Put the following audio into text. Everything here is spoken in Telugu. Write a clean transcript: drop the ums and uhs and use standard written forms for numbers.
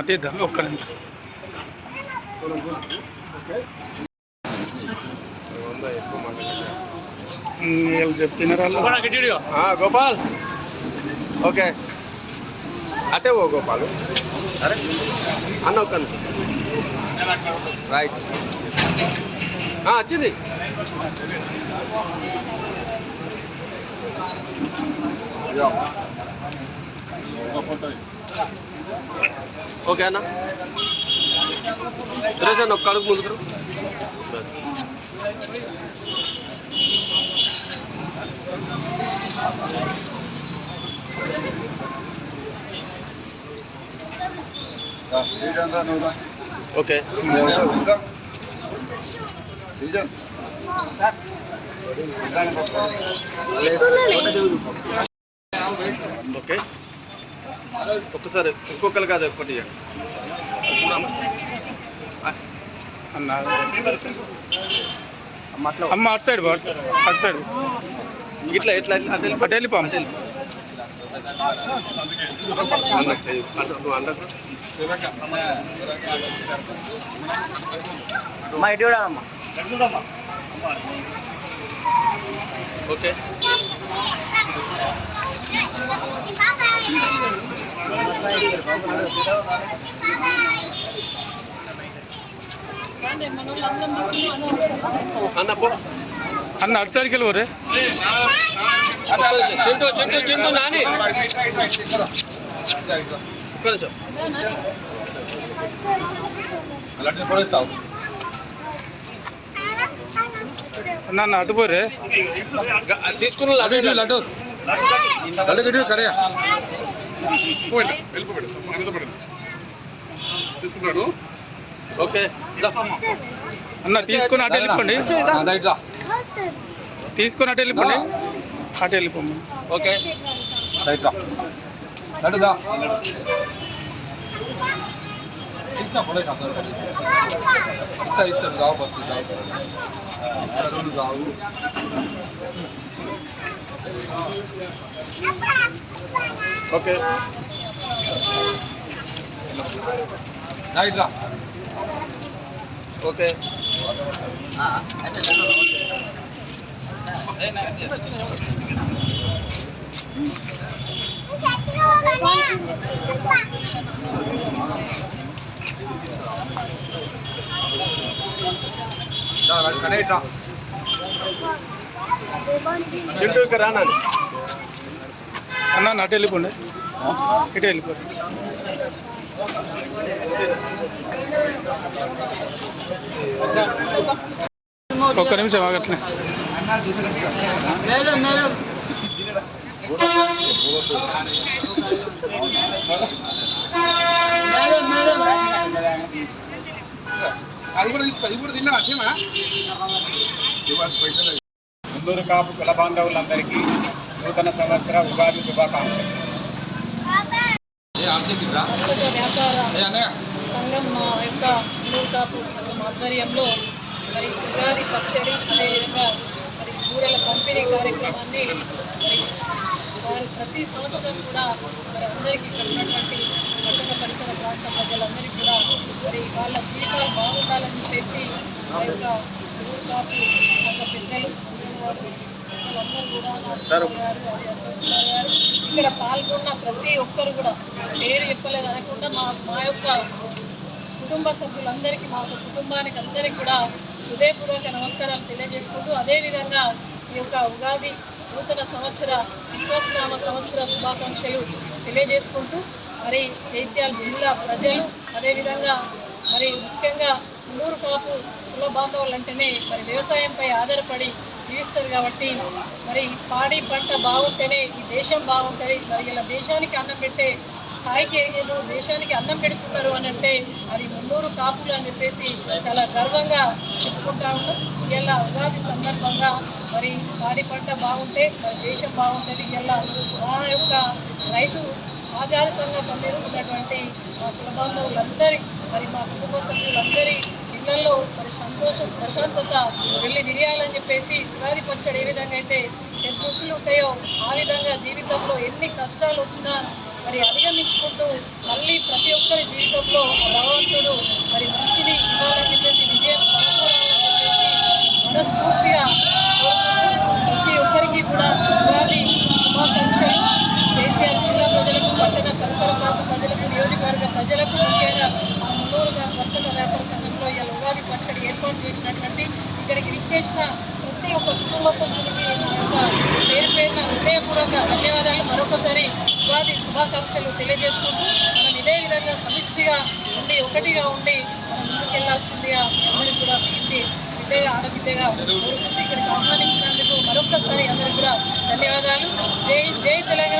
తీద్దాం ఒక్క నిమిషం. చెప్తున్నారు గోపాల్. ఓకే అటే ఓ గోపాల్. అరే అన్న ఒక్క రైట్ వచ్చింది. ఓకే అన్న సురేష్ అన్న ఒక్క అడుగు ముందుకు. ఓకే ఓకే ఒక్కసారి ఇంకొకరు కాదు ఒక్కటి అమ్మ అటు సైడ్ అటు సైడ్ ఇట్లా ఎట్లా అటు వెళ్ళిపో. అమ్మా ఇటు చూడాలమ్మా. ఓకే అన్న అటు సైడ్కి వెళ్ళి చింటూ చింటూ చింటూ నాని అన్న అటు పోరే తీసుకున్న లడ్డు లడ్డు లడ్డు కడే తీసుకున్నాడు. ఓకే అన్న తీసుకుని అటు వెళ్ళిపోండి. తీసుకుని అటు వెళ్ళిపోండి. అటు వెళ్ళిపోండి. ఓకే రైట్ లడ్డుదా ఇస్తారు రావు బస్తు రావు. ఓకే రైట్ రా. ఓకే చింటూ ఇక్కడ రానా అన్న అటు వెళ్ళిపోండి. ఇటు వెళ్ళిపోండి. ఒక్క నిమిషం ఆగట్లే. మున్నూరు కాపు కుల బాంధవులందరికీ నూతన సంవత్సర ఉగాది శుభాకాంక్షలు. సంఘం యొక్క మున్నూరు కాపు సంఘం ఆధ్వర్యంలో మరి ఉగాది పచ్చడి అదేవిధంగా మరి కూరల పంపిణీ కార్యక్రమాన్ని మరి వారు ప్రతి సంవత్సరం కూడా మరి అందరికీ ఇక్కడ ఉన్నటువంటి పట్టణ పరిసర ప్రాంత ప్రజలందరికీ కూడా మరి వాళ్ళ జీవితాలు బాగుండాలని చెప్పేసి ఆ యొక్క మున్నూరు కాపు సంఘ పెద్దలు అందరూ కూడా ఇక్కడ పాల్గొన్న ప్రతి ఒక్కరు కూడా పేరు చెప్పలేదు అనకుండా మా యొక్క కుటుంబ సభ్యులందరికీ మా కుటుంబానికి అందరికీ కూడా హృదయపూర్వక నమస్కారాలు తెలియజేసుకుంటూ అదేవిధంగా ఈ యొక్క ఉగాది నూతన సంవత్సర విశ్వాసనామ సంవత్సర శుభాకాంక్షలు తెలియజేసుకుంటూ మరి జైత్యాల జిల్లా ప్రజలు అదేవిధంగా మరి ముఖ్యంగా మున్నూరు కాపు కుల బాంధవులు అంటేనే మరి వ్యవసాయంపై ఆధారపడి జీవిస్తారు కాబట్టి మరి పాడి పంట బాగుంటేనే ఈ దేశం బాగుంటుంది. మరి ఇలా దేశానికి అన్నం పెట్టే స్థాయికి దేశానికి అన్నం పెడుతున్నారు అని అంటే అది మున్నూరు కాపులు అని చెప్పేసి చాలా గర్వంగా చెప్పుకుంటా ఉన్నాం. ఇలా ఉగాది సందర్భంగా మరి పాడి పంట బాగుంటే మరి దేశం బాగుంటుంది. ఇలా మా యొక్క రైతు ఆజాదితంగా పనిచేస్తున్నటువంటి మా కుల బాంధవులందరి మరి మా కుటుంబ సభ్యులందరి ఇళ్లలో మరి సంతోషం ప్రశాంతత వెళ్ళి విరియాలని చెప్పేసి ఉగాది పచ్చడి ఏ విధంగా అయితే రుచులు ఉంటాయో ఆ విధంగా జీవితంలో ఎన్ని కష్టాలు వచ్చినా మరి అధిగమించుకుంటూ మళ్ళీ ప్రతి ఒక్కరి జీవితంలో భగవంతుడు మరి మంచిని ఇవ్వాలని చెప్పేసి విజయం సమకూరాలని చెప్పేసి మనస్ఫూర్తిగా ప్రతి ఒక్కరికి కూడా ఉగాది శుభాకాంక్షలు. కేసీఆర్ జిల్లా ప్రజలకు, పట్టణ పరిసర ప్రాంత ప్రజలకు, నియోజకవర్గ ప్రజలకు, ముఖ్యంగా మున్నూరు వర్తక వ్యాపార సంఘంలో ఇవాళ ఉగాది పచ్చడి ఏర్పాటు చేసినటువంటి ఇక్కడికి విచ్చేసిన ప్రతి ఒక్క కుటుంబ సభ్యులకి నా యొక్క పేరు పేరున హృదయపూర్వక ధన్యవాదాలు. మరొకసారి ఉగాది శుభాకాంక్షలు తెలియజేసుకుంటూ మనం ఇదే విధంగా సమిష్టిగా ఉండి ఒకటిగా ఉండి మనం ముందుకెళ్లాల్సిందిగా అందరికీ కూడా ఇంటి బిడ్డగా ఆడబిడ్డగా కోరుకుంటూ ఇక్కడికి ఆహ్వానించినందుకు మరొక్కసారి అందరికీ కూడా ధన్యవాదాలు. జై జై తెలంగాణ.